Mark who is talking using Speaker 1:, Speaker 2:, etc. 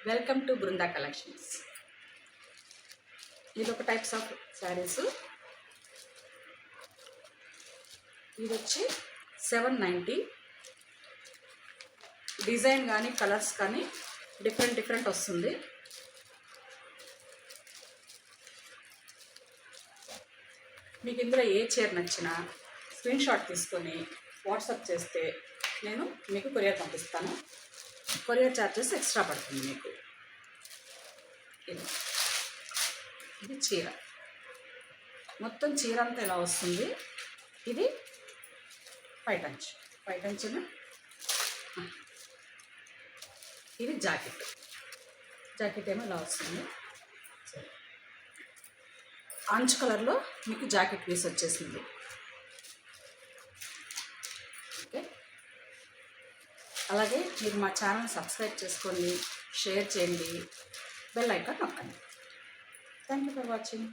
Speaker 1: Welcome to Brinda collections. ఇది ఒక types of saris. ఇది వచ్చి 790. డిజైన్ కానీ కలర్స్ కానీ డిఫరెంట్ వస్తుంది. మీకు ఇందులో ఏ చీర నచ్చినా స్క్రీన్ షాట్ తీసుకొని వాట్సాప్ చేస్తే నేను మీకు కొరియర్ పంపిస్తాను. కొరియర్ ఛార్జెస్ ఎక్స్ట్రా పడుతుంది మీకు. ఇది చీర మొత్తం చీర అంతా ఇలా వస్తుంది. ఇది పైటంచున ఇది జాకెట్ ఏమో ఇలా వస్తుంది. ఆంచ్ కలర్లో మీకు జాకెట్ పీస్ వచ్చేసింది. ఓకే, అలాగే మీరు మా ఛానల్ సబ్స్క్రైబ్ చేసుకోండి, షేర్ చేయండి, బెల్ ఐకాన్ నొక్కండి. Thank you for watching.